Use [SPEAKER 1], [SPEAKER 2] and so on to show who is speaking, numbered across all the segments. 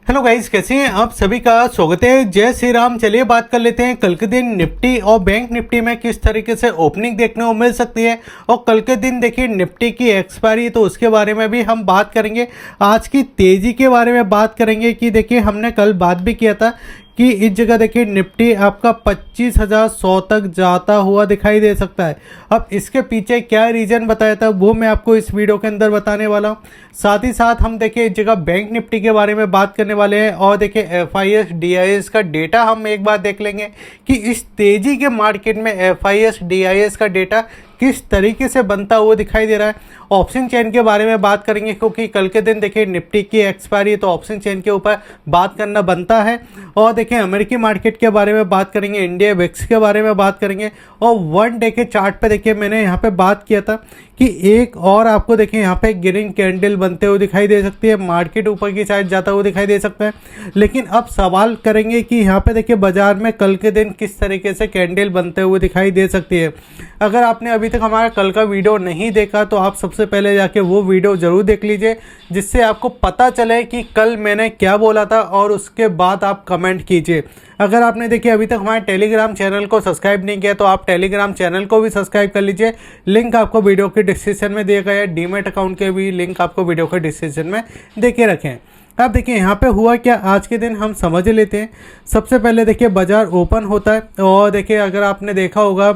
[SPEAKER 1] Hello guys, कैसे हैं आप सभी का स्वागत है। जय श्री राम। चलिए बात कर लेते हैं कल के दिन निफ्टी और बैंक निफ्टी में किस तरीके से ओपनिंग देखने को मिल सकती है। और कल के दिन देखिए निफ्टी की एक्सपायरी, तो उसके बारे में भी हम बात करेंगे। आज की तेज़ी के बारे में बात करेंगे कि देखिए हमने कल बात भी किया था कि इस जगह देखिए निफ्टी आपका 25,100 तक जाता हुआ दिखाई दे सकता है। अब इसके पीछे क्या रीज़न बताया था वो मैं आपको इस वीडियो के अंदर बताने वाला हूँ। साथ ही साथ हम देखिए इस जगह बैंक निफ्टी के बारे में बात करने वाले हैं और देखिए FIS DIS का डेटा हम एक बार देख लेंगे कि इस तेज़ी के मार्केट में FIS DIS का डेटा किस तरीके से बनता हुआ दिखाई दे रहा है। ऑप्शन चेन के बारे में बात करेंगे क्योंकि कल के दिन देखिए निफ्टी की एक्सपायरी, तो ऑप्शन चेन के ऊपर बात करना बनता है। और देखिए अमेरिकी मार्केट के बारे में बात करेंगे, इंडिया विक्स के बारे में बात करेंगे। और वन डे के चार्ट पे देखिए मैंने यहाँ पे बात किया था कि एक और आपको देखिए यहाँ पे ग्रीन कैंडल बनते हुए दिखाई दे सकती है, मार्केट ऊपर की साइड जाता हुआ दिखाई दे सकता है। लेकिन अब सवाल करेंगे कि यहाँ पे देखिए बाजार में कल के दिन किस तरीके से कैंडल बनते हुए दिखाई दे सकती है। अगर आपने अभी तक हमारा कल का वीडियो नहीं देखा तो आप सबसे पहले जाके वो वीडियो ज़रूर देख लीजिए, जिससे आपको पता चले कि कल मैंने क्या बोला था और उसके बाद आप कमेंट कीजिए। अगर आपने देखिए अभी तक हमारे टेलीग्राम चैनल को सब्सक्राइब नहीं किया तो आप टेलीग्राम चैनल को भी सब्सक्राइब कर लीजिए। लिंक आपको वीडियो के डिस्क्रिप्शन में दिया गया है। डीमैट अकाउंट के भी लिंक आपको वीडियो के डिस्क्रिप्शन में दे के रखें। अब देखिए यहाँ पे हुआ क्या आज के दिन हम समझ लेते हैं। सबसे पहले देखिए बाजार ओपन होता है और देखिए अगर आपने देखा होगा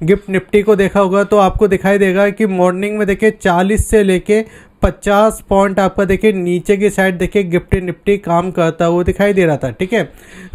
[SPEAKER 1] गिफ्ट निफ्टी को देखा होगा तो आपको दिखाई देगा कि मॉर्निंग में देखिए 40 से लेके 50 पॉइंट आपका देखिए नीचे की साइड देखिए गिफ्ट निफ्टी काम करता हुआ दिखाई दे रहा था। ठीक है,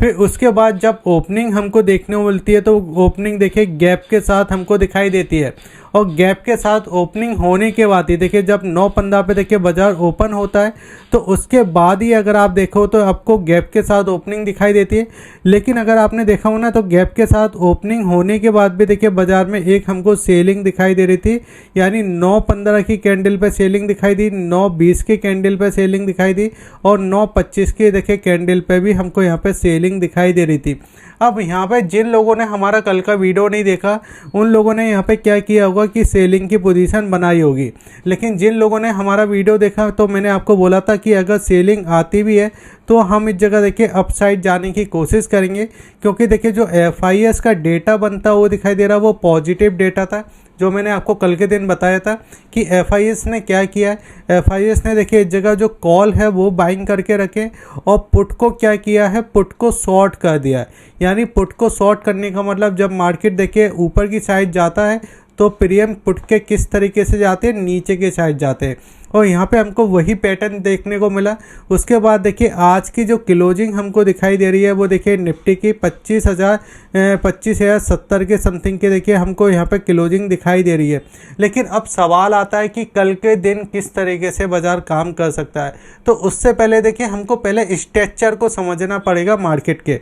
[SPEAKER 1] फिर उसके बाद जब ओपनिंग हमको देखने को मिलती है तो ओपनिंग देखिए गैप के साथ हमको दिखाई देती है। और गैप के साथ ओपनिंग होने के बाद ही देखिए जब 9:15 पे देखिए बाजार ओपन होता है तो उसके बाद ही अगर आप देखो तो आपको गैप के साथ ओपनिंग दिखाई देती है। लेकिन अगर आपने देखा हो ना तो गैप के साथ ओपनिंग होने के बाद भी देखिए बाजार में एक हमको सेलिंग दिखाई दे रही थी, यानी 9:15 की कैंडल पे सेलिंग दिखाई दी, 9:20 की कैंडल पे सेलिंग दिखाई दी और 9:25 की देखिए कैंडल पे भी हमको यहाँ पे सेलिंग दिखाई दे रही थी। अब यहाँ पे जिन लोगों ने हमारा कल का वीडियो नहीं देखा उन लोगों ने यहाँ पे क्या किया होगा कि सेलिंग की पोजीशन बनाई होगी। लेकिन जिन लोगों ने हमारा वीडियो देखा तो मैंने आपको बोला था कि अगर सेलिंग आती भी है तो हम इस जगह देखिए अपसाइड जाने की कोशिश करेंगे, क्योंकि देखिए जो FIS का डेटा बनता हुआ दिखाई दे रहा वो पॉजिटिव डेटा था, जो मैंने आपको कल के दिन बताया था कि FIS ने क्या किया है। FIS ने देखिए इस जगह जो कॉल है वो बाइंग करके रखे और पुट को क्या किया है, पुट को शॉर्ट कर दिया है। यानी पुट को शॉर्ट करने का मतलब जब मार्केट देखिए ऊपर की साइड जाता है तो प्रीमियम पुट के किस तरीके से जाते हैं, नीचे की साइड जाते हैं। और यहाँ पे हमको वही पैटर्न देखने को मिला। उसके बाद देखिए आज की जो क्लोजिंग हमको दिखाई दे रही है वो देखिए निफ्टी की 25,070 के समथिंग के देखिए हमको यहाँ पे क्लोजिंग दिखाई दे रही है। लेकिन अब सवाल आता है कि कल के दिन किस तरीके से बाजार काम कर सकता है। तो उससे पहले देखिए हमको पहले स्ट्रक्चर को समझना पड़ेगा मार्केट के।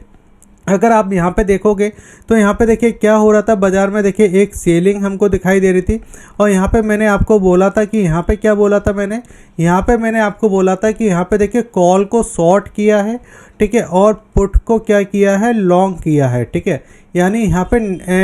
[SPEAKER 1] अगर आप यहाँ पे देखोगे तो यहाँ पे देखिए क्या हो रहा था, बाजार में देखिए एक सेलिंग हमको दिखाई दे रही थी। और यहाँ पे मैंने आपको बोला था कि यहाँ पे क्या बोला था मैंने, यहाँ पे मैंने आपको बोला था कि यहाँ पे देखिए कॉल को शॉर्ट किया है, ठीक है, और पुट को क्या किया है, लॉन्ग किया है। ठीक है, यानी यहाँ पे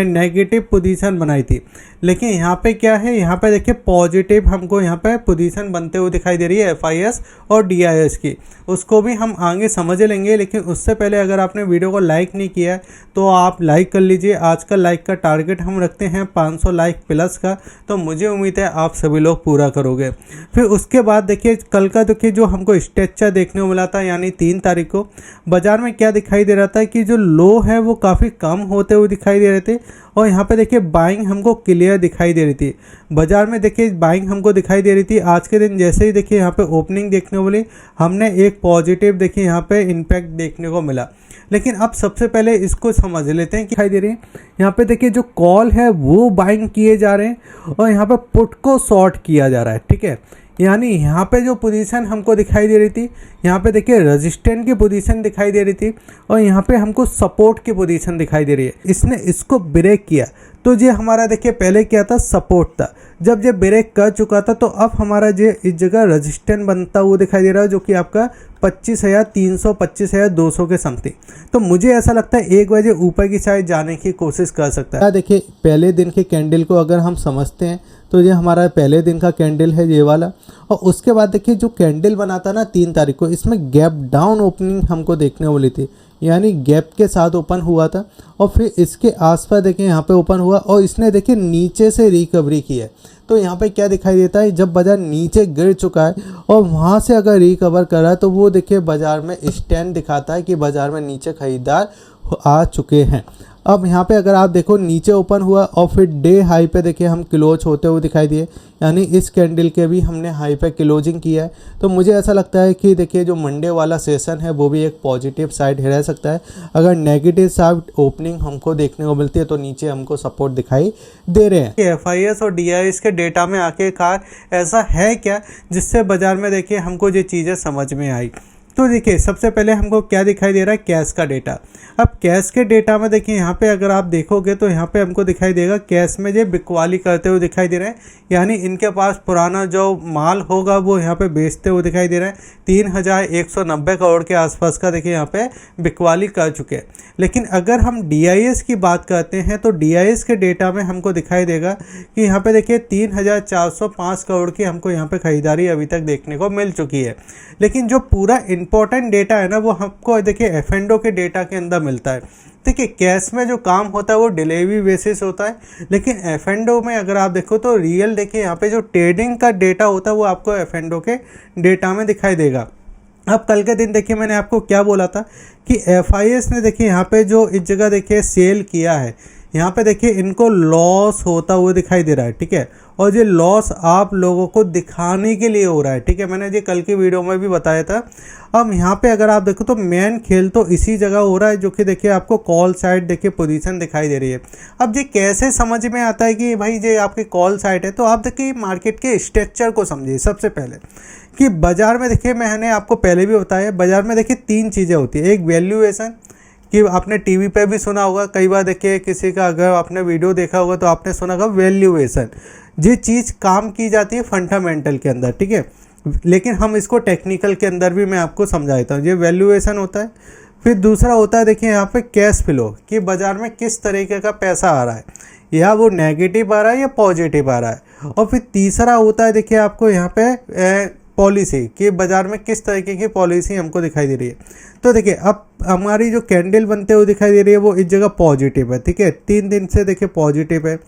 [SPEAKER 1] नेगेटिव पोजीशन बनाई थी। लेकिन यहाँ पे क्या है, यहाँ पे देखिए पॉजिटिव हमको यहाँ पे पोजीशन बनते हुए दिखाई दे रही है FIS और DIS की। उसको भी हम आगे समझ लेंगे, लेकिन उससे पहले अगर आपने वीडियो को लाइक नहीं किया तो आप लाइक कर लीजिए। आज का लाइक का टारगेट हम रखते हैं 500 लाइक प्लस का, तो मुझे उम्मीद है आप सभी लोग पूरा करोगे। फिर उसके बाद देखिए कल का देखिए जो हमको स्ट्रक्चर देखने को मिला था, यानी 3 तारीख को बाजार में क्या दिखाई दे रहा था कि जो लो है वो काफ़ी कम होते हुए दिखाई दे रहे थे। और यहाँ पे देखिए बाइंग हमको क्लियर दिखाई दे रही थी। बाजार में देखिए बाइंग हमको दिखाई दे रही थी। आज के दिन जैसे ही देखिए यहाँ पे ओपनिंग देखने को मिली, हमने एक पॉजिटिव देखिए यहाँ पे इम्पैक्ट देखने को मिला। लेकिन अब सबसे पहले इसको समझ लेते हैं कि दिखाई दे रही है यहाँ पे देखिए जो कॉल है वो बाइंग किए जा रहे हैं और यहाँ पे पुट को शॉर्ट किया जा रहा है। ठीक है, यानी यहाँ पे जो पोजीशन हमको दिखाई दे रही थी, यहाँ पे देखिए रेजिस्टेंट की पोजीशन दिखाई दे रही थी और यहाँ पे हमको सपोर्ट की पोजीशन दिखाई दे रही है। इसने इसको ब्रेक किया तो ये हमारा देखिए पहले क्या था, सपोर्ट था। जब ये ब्रेक कर चुका था तो अब हमारा ये इस जगह रेजिस्टेंट बनता हुआ दिखाई दे रहा है, जो कि आपका 25,300 25,200 के समथिंग। तो मुझे ऐसा लगता है 1 बजे ऊपर की साइड जाने की कोशिश कर सकता है। देखिए पहले दिन के कैंडल को अगर हम समझते हैं तो ये हमारा पहले दिन का कैंडल है ये वाला। और उसके बाद देखिए जो कैंडल बना था ना 3 तारीख को, इसमें गैप डाउन ओपनिंग हमको देखने को मिली थी, यानी गैप के साथ ओपन हुआ था और फिर इसके आसपास देखिए यहाँ पे ओपन हुआ और इसने देखिए नीचे से रिकवरी की है। तो यहाँ पे क्या दिखाई देता है, जब बाजार नीचे गिर चुका है और वहाँ से अगर रिकवर कर रहा है तो वो देखिए बाजार में स्टैंड दिखाता है कि बाजार में नीचे खरीदार आ चुके हैं। अब यहाँ पे अगर आप देखो नीचे ओपन हुआ और फिर डे हाई पे देखिए हम क्लोज होते हुए दिखाई दिए, यानी इस कैंडल के भी हमने हाई पे क्लोजिंग किया है। तो मुझे ऐसा लगता है कि देखिए जो मंडे वाला सेशन है वो भी एक पॉजिटिव साइड रह सकता है। अगर नेगेटिव साइड ओपनिंग हमको देखने को मिलती है तो नीचे हमको सपोर्ट दिखाई दे रहे हैं। FIS और DIS के डेटा में आखिरकार ऐसा है क्या जिससे बाजार में देखिए हमको ये चीज़ें समझ में आई। तो देखिए सबसे पहले हमको क्या दिखाई दे रहा है, कैश का डेटा। अब कैश के डेटा में देखिए यहाँ पे अगर आप देखोगे तो यहाँ पे हमको दिखाई देगा कैश में ये बिकवाली करते हुए दिखाई दे रहे हैं, यानी इनके पास पुराना जो माल होगा वो यहाँ पे बेचते हुए दिखाई दे रहा है। 3190 करोड़ के आसपास का देखिए यहाँ पे बिकवाली कर चुके हैं। लेकिन अगर हम DIS की बात करते हैं तो DIS के डेटा में हमको दिखाई देगा कि यहाँ पे देखिए 3405 करोड़ की हमको यहाँ पे खरीदारी अभी तक देखने को मिल चुकी है। लेकिन जो पूरा इंपॉर्टेंट डेटा है ना वो हमको देखिए F&O के डेटा के अंदर मिलता है। देखिए कैश में जो काम होता है वो डिलीवरी बेसिस होता है, लेकिन F&O में अगर आप देखो तो रियल देखिए यहाँ पे जो ट्रेडिंग का डेटा होता है वो आपको F&O के डेटा में दिखाई देगा। अब कल के दिन देखिए मैंने आपको क्या बोला था कि FIS ने देखिए यहाँ पे जो इस जगह देखिए सेल किया है, यहाँ पे देखिए इनको लॉस होता हुआ दिखाई दे रहा है, ठीक है। और ये लॉस आप लोगों को दिखाने के लिए हो रहा है, ठीक है। मैंने ये कल की वीडियो में भी बताया था। अब यहाँ पे अगर आप देखो तो मेन खेल तो इसी जगह हो रहा है, जो कि देखिए आपको कॉल साइड देखिए पोजीशन दिखाई दे रही है। अब ये कैसे समझ में आता है कि भाई ये आपकी कॉल साइड है, तो आप देखिए मार्केट के स्ट्रक्चर को समझिए। सबसे पहले कि बाजार में देखिए मैंने आपको पहले भी बताया, बाजार में देखिए 3 चीज़ें होती है। एक वैल्यूएशन, कि आपने टीवी पे भी सुना होगा कई बार, देखिए किसी का अगर आपने वीडियो देखा होगा तो आपने सुना होगा वैल्यूएशन। ये चीज़ काम की जाती है फंडामेंटल के अंदर, ठीक है, लेकिन हम इसको टेक्निकल के अंदर भी मैं आपको समझाता हूँ। ये वैल्यूएशन होता है। फिर दूसरा होता है देखिए यहाँ पे कैश फ्लो, कि बाज़ार में किस तरीके का पैसा आ रहा है, या वो नेगेटिव आ रहा है या पॉजिटिव आ रहा है। और फिर तीसरा होता है देखिए आपको यहाँ पे पॉलिसी, कि बाज़ार में किस तरीके की पॉलिसी हमको दिखाई दे रही है। तो देखिए अब हमारी जो कैंडल बनते हुए दिखाई दे रही है वो इस जगह पॉजिटिव है, ठीक है। 3 दिन से देखिए पॉजिटिव है।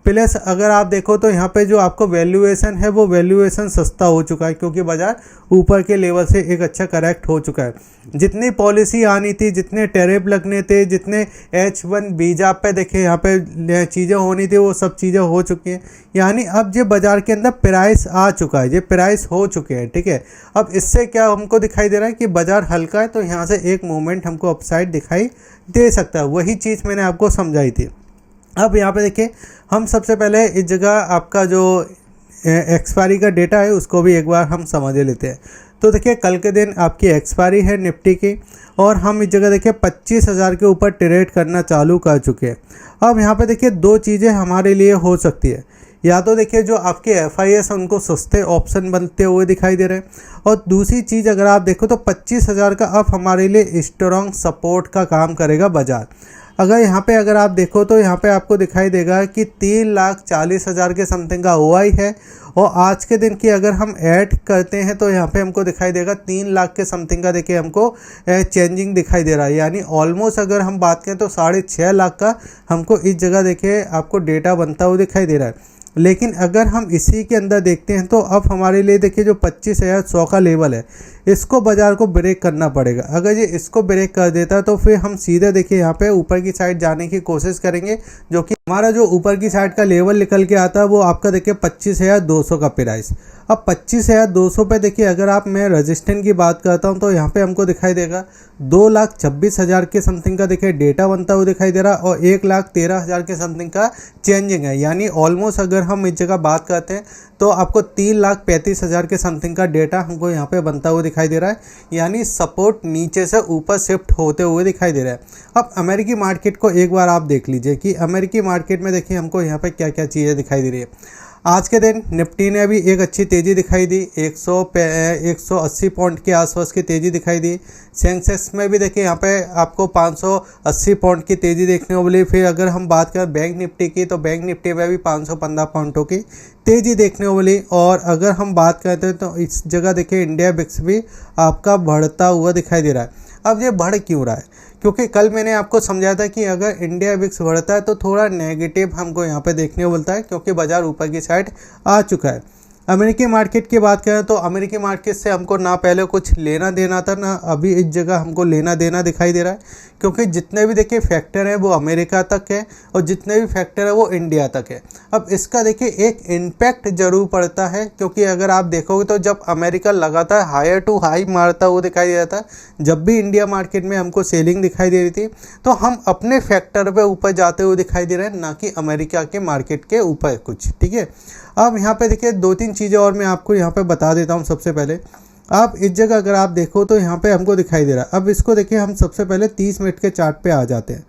[SPEAKER 1] प्लस अगर आप देखो तो यहाँ पे जो आपको वैल्यूएशन है वो वैल्यूएशन सस्ता हो चुका है, क्योंकि बाजार ऊपर के लेवल से एक अच्छा करेक्ट हो चुका है। जितनी पॉलिसी आनी थी, जितने टैरिफ लगने थे, जितने H1 वीजा पे देखिए यहाँ पे चीज़ें होनी थी, वो सब चीज़ें हो चुकी हैं। यानी अब ये बाज़ार के अंदर प्राइस आ चुका है, ये प्राइस हो चुके हैं, ठीक है। अब इससे क्या हमको दिखाई दे रहा है कि बाज़ार हल्का है, तो यहाँ से एक मूवमेंट हमको अपसाइड दिखाई दे सकता है। वही चीज़ मैंने आपको समझाई थी। अब यहाँ पे देखिए हम सबसे पहले इस जगह आपका जो एक्सपायरी का डेटा है उसको भी एक बार हम समझ लेते हैं। तो देखिए कल के दिन आपकी एक्सपायरी है निफ्टी की, और हम इस जगह देखिए 25,000 के ऊपर ट्रेड करना चालू कर चुके हैं। अब यहाँ पे देखिए 2 चीज़ें हमारे लिए हो सकती है। या तो देखिए जो आपके FIS उनको सस्ते ऑप्शन बनते हुए दिखाई दे रहे हैं, और दूसरी चीज़ अगर आप देखो तो 25,000 का अब हमारे लिए स्ट्रॉन्ग सपोर्ट का काम करेगा बाज़ार। अगर यहाँ पे अगर आप देखो तो यहाँ पे आपको दिखाई देगा कि 3,40,000 के समथिंग का OI है, और आज के दिन की अगर हम ऐड करते हैं तो यहाँ पे हमको दिखाई देगा 3 लाख के समथिंग का देखिए हमको चेंजिंग दिखाई दे रहा है। यानी ऑलमोस्ट अगर हम बात करें तो 6.5 लाख का हमको इस जगह देखिए आपको डेटा बनता हुआ दिखाई दे रहा है। लेकिन अगर हम इसी के अंदर देखते हैं तो अब हमारे लिए देखिए जो 25,100 का लेवल है, इसको बाज़ार को ब्रेक करना पड़ेगा। अगर ये इसको ब्रेक कर देता है तो फिर हम सीधे देखिए यहाँ पे ऊपर की साइड जाने की कोशिश करेंगे, जो कि हमारा जो ऊपर की साइड का लेवल निकल के आता है वो आपका देखिए 25,200 का प्राइस। अब 25,200 पे देखिए अगर आप मैं रजिस्टेंस की बात करता हूँ तो यहाँ पे हमको दिखाई देगा 2,26,000 के समथिंग का देखिए डेटा बनता हुआ दिखाई दे रहा है, और 1,13,000 के समथिंग का चेंजिंग है। यानी ऑलमोस्ट अगर हम इस जगह बात करते हैं तो आपको 3,35,000 के समथिंग का डेटा हमको यहाँ पे बनता हुआ दिखाई दे रहा है। यानी सपोर्ट नीचे से ऊपर शिफ्ट होते हुए दिखाई दे रहा है। अब अमेरिकी मार्केट को एक बार आप देख लीजिए कि अमेरिकी मार्केट में देखिए हमको यहाँ पे क्या क्या चीज़ें दिखाई दे रही है। आज के दिन निफ्टी ने भी एक अच्छी तेज़ी दिखाई दी, 180 पॉइंट के आसपास की तेज़ी दिखाई दी। सेंसेक्स में भी देखिए यहाँ पे आपको 580 पॉइंट की तेज़ी देखने को मिली। फिर अगर हम बात करें बैंक निफ्टी की, तो बैंक निफ्टी में भी 515 पॉइंटों की तेज़ी देखने को मिली। और अगर हम बात करते हैं तो इस जगह देखिए इंडिया विक्स भी आपका बढ़ता हुआ दिखाई दे रहा है। अब ये बढ़ क्यों रहा है? क्योंकि कल मैंने आपको समझाया था कि अगर इंडिया विक्स बढ़ता है तो थोड़ा नेगेटिव हमको यहाँ पे देखने को मिलता है, क्योंकि बाजार ऊपर की साइड आ चुका है। अमेरिकी मार्केट की बात करें तो अमेरिकी मार्केट से हमको ना पहले कुछ लेना देना था, ना अभी इस जगह हमको लेना देना दिखाई दे रहा है, क्योंकि जितने भी देखिए फैक्टर हैं वो अमेरिका तक है और जितने भी फैक्टर है वो इंडिया तक है। अब इसका देखिए एक इम्पैक्ट जरूर पड़ता है, क्योंकि अगर आप देखोगे तो जब अमेरिका लगातार हायर टू हाई मारता हुआ दिखाई दे रहा था, जब भी इंडिया मार्केट में हमको सेलिंग दिखाई दे रही थी, तो हम अपने फैक्टर पे ऊपर जाते हुए दिखाई दे रहे हैं, ना कि अमेरिका के मार्केट के ऊपर कुछ। ठीक है, अब यहाँ पे देखिए 2-3 चीज़ें और मैं आपको यहाँ पे बता देता हूँ। सबसे पहले आप इस जगह अगर आप देखो तो यहाँ पे हमको दिखाई दे रहा है। अब इसको देखिए हम सबसे पहले 30 मिनट के चार्ट पे आ जाते हैं।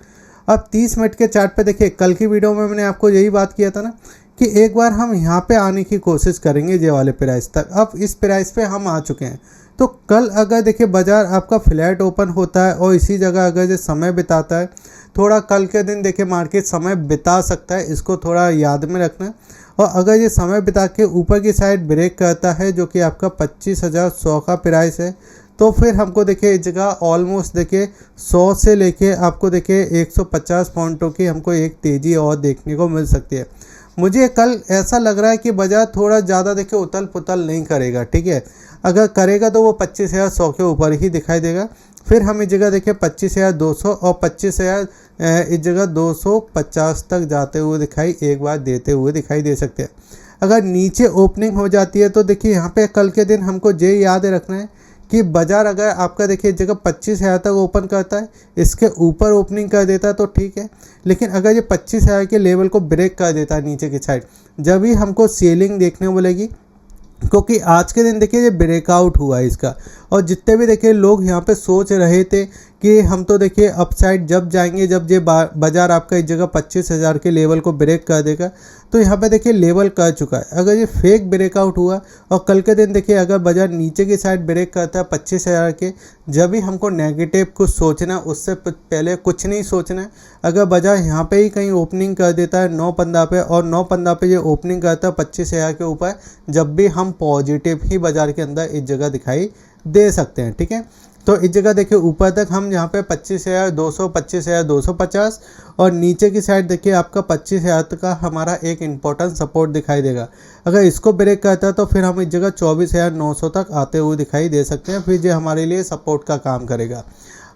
[SPEAKER 1] अब 30 मिनट के चार्ट पे देखिए, कल की वीडियो में मैंने आपको यही बात किया था ना कि एक बार हम यहाँ पे आने की कोशिश करेंगे ये वाले प्राइस तक। अब इस प्राइस पे हम आ चुके हैं, तो कल अगर देखिए बाजार आपका फ्लैट ओपन होता है और इसी जगह अगर ये समय बिताता है, थोड़ा कल के दिन देखिए मार्केट समय बिता सकता है, इसको थोड़ा याद में रखना है। और अगर ये समय बिता के ऊपर की साइड ब्रेक करता है, जो कि आपका 25,100 का प्राइस है, तो फिर हमको देखिए इस जगह ऑलमोस्ट देखिए 100 से लेके आपको देखिए 150 पॉइंटों की हमको एक तेज़ी और देखने को मिल सकती है। मुझे कल ऐसा लग रहा है कि बाजार थोड़ा ज़्यादा देखिए उथल पुथल नहीं करेगा। ठीक है, अगर करेगा तो वो 25,100 के ऊपर ही दिखाई देगा। फिर हम इस जगह देखिए 25,200 और 25,000 इस जगह 250 तक जाते हुए दिखाई एक बार देते हुए दिखाई दे सकते हैं। अगर नीचे ओपनिंग हो जाती है तो देखिए यहाँ पे कल के दिन हमको ये याद रखना है कि बाजार अगर आपका देखिए इस जगह 25,000 तक ओपन करता है, इसके ऊपर ओपनिंग कर देता है तो ठीक है, लेकिन अगर ये 25,000 के लेवल को ब्रेक कर देता है नीचे की साइड, जब भी हमको सेलिंग देखने को मिलेगी। क्योंकि आज के दिन देखिए ये ब्रेकआउट हुआ है इसका, और जितने भी देखिए लोग यहाँ पे सोच रहे थे कि हम तो देखिए अपसाइड जब जाएंगे जब ये बाजार आपका इस जगह 25,000 के लेवल को ब्रेक कर देगा, तो यहाँ पे देखिए लेवल कर चुका है। अगर ये फेक ब्रेकआउट हुआ और कल के दिन देखिए अगर बाजार नीचे की साइड ब्रेक करता है 25,000 के, जब भी हमको नेगेटिव कुछ सोचना, उससे पहले कुछ नहीं सोचना है। अगर बाजार यहाँ पे ही कहीं ओपनिंग कर देता है 9.15 पे, और 9.15 पे ये ओपनिंग करता है 25,000 के ऊपर, जब भी हम पॉजिटिव ही बाजार के अंदर इस जगह दिखाई दे सकते हैं। ठीक है, तो इस जगह देखिए ऊपर तक हम यहाँ पे 25,200, 25,250 और नीचे की साइड देखिए आपका 25,000 तक का हमारा एक इम्पोर्टेंट सपोर्ट दिखाई देगा। अगर इसको ब्रेक करता है तो फिर हम इस जगह 24,900 तक आते हुए दिखाई दे सकते हैं, फिर ये हमारे लिए सपोर्ट का काम करेगा।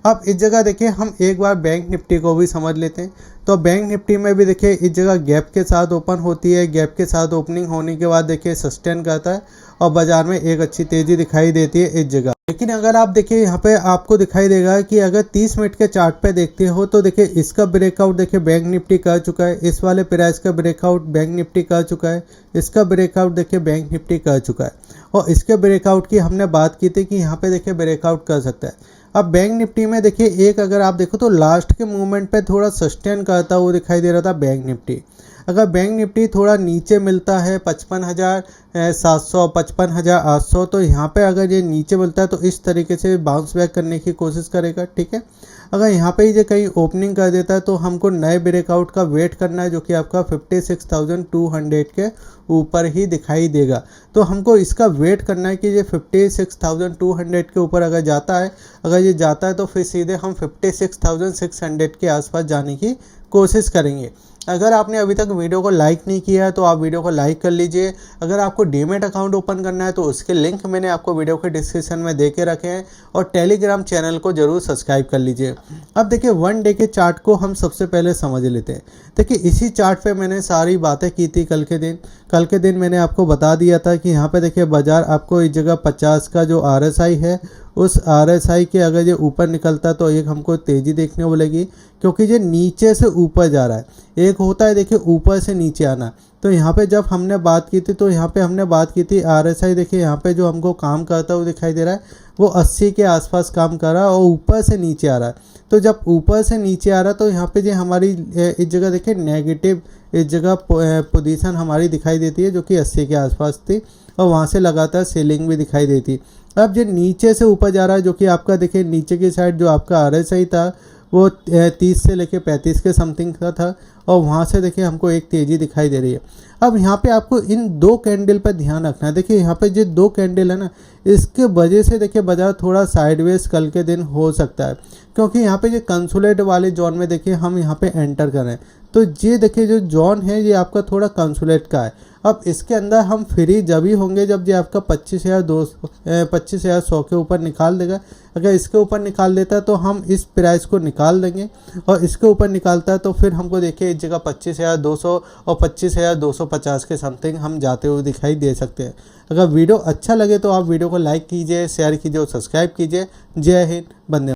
[SPEAKER 1] अब इस जगह देखिए हम एक बार बैंक निफ्टी को भी समझ लेते हैं। तो बैंक निफ्टी में भी देखिए इस जगह गैप के साथ ओपन होती है, गैप के साथ ओपनिंग होने के बाद देखिए सस्टेन करता है और बाजार में एक अच्छी तेज़ी दिखाई देती है इस जगह। लेकिन अगर आप देखिए यहाँ पे आपको दिखाई देगा कि अगर 30 मिनट के चार्ट पे देखते हो तो देखिए इसका ब्रेकआउट देखिए बैंक निफ्टी कर चुका है, इस वाले प्राइस का ब्रेकआउट बैंक निफ्टी कर चुका है, इसका ब्रेकआउट देखिए बैंक निफ्टी कर चुका है, और इसके ब्रेकआउट की हमने बात की थी कि यहाँ पे देखिए ब्रेकआउट कर सकता है। अब बैंक निफ्टी में देखिए एक अगर आप देखो तो लास्ट के मूवमेंट पे थोड़ा सस्टेन करता हुआ दिखाई दे रहा था बैंक निफ्टी। अगर बैंक निफ्टी थोड़ा नीचे मिलता है 55,700, 55,800, तो यहाँ पे अगर ये नीचे मिलता है तो इस तरीके से बाउंस बैक करने की कोशिश करेगा। ठीक है, अगर यहाँ पे ये कहीं ओपनिंग कर देता है तो हमको नए ब्रेकआउट का वेट करना है, जो कि आपका 56,200 के ऊपर ही दिखाई देगा। तो हमको इसका वेट करना है कि ये 56,200 के ऊपर अगर जाता है, अगर ये जाता है तो फिर सीधे हम 56,600 के आसपास जाने की कोशिश करेंगे। अगर आपने अभी तक वीडियो को लाइक नहीं किया है तो आप वीडियो को लाइक कर लीजिए। अगर आपको डीमैट अकाउंट ओपन करना है तो उसके लिंक मैंने आपको वीडियो के डिस्क्रिप्शन में दे के रखे हैं, और टेलीग्राम चैनल को जरूर सब्सक्राइब कर लीजिए। अब देखिए 1 डे के चार्ट को हम सबसे पहले समझ लेते हैं। देखिए इसी चार्ट पे मैंने सारी बातें की थी कल के दिन मैंने आपको बता दिया था कि यहाँ पे देखिए बाजार आपको इस जगह 50 का जो RSI है, उस RSI के अगर ये ऊपर निकलता है तो एक हमको तेज़ी देखने को मिलेगी, क्योंकि ये नीचे से ऊपर जा रहा है। एक होता है देखिए ऊपर से नीचे आना, तो यहाँ पे जब हमने बात की थी तो यहाँ पे हमने बात की थी RSI देखिए यहाँ पे जो हमको काम करता हुआ दिखाई दे रहा है, वो 80 के आसपास काम कर रहा है और ऊपर से नीचे आ रहा है। तो जब ऊपर से नीचे आ रहा है तो यहाँ पे जो हमारी इस जगह देखिए नेगेटिव इस जगह पोजीशन हमारी दिखाई देती है जो कि 80 के आसपास थी और वहाँ से लगातार सेलिंग भी दिखाई देती। अब जो नीचे से ऊपर जा रहा है जो कि आपका देखिए नीचे की साइड जो आपका RSI था वो 30 से लेके 35 के समथिंग का था और वहाँ से देखिए हमको एक तेज़ी दिखाई दे रही है। अब यहाँ पे आपको इन 2 कैंडल पर ध्यान रखना है। देखिए यहाँ पे जो 2 कैंडल है ना, इसके वजह से देखिए बाजार थोड़ा साइडवेज कल के दिन हो सकता है, क्योंकि यहाँ पे जो कंसोलिडेट वाले जोन में देखिए हम यहाँ पे एंटर कर रहे हैं। तो ये देखिए जो जोन है ये आपका थोड़ा कंसोलिडेट का है। अब इसके अंदर हम फ्री जब ही होंगे जब ये आपका 25,100 के ऊपर निकाल देगा। अगर इसके ऊपर निकाल देता है तो हम इस प्राइस को निकाल देंगे और इसके ऊपर निकालता है तो फिर हमको देखिए इस जगह 25,200 और 25,250 के समथिंग हम जाते हुए दिखाई दे सकते हैं। अगर वीडियो अच्छा लगे तो आप वीडियो को लाइक कीजिए, शेयर कीजिए और सब्सक्राइब कीजिए। जय हिंद, वंदे।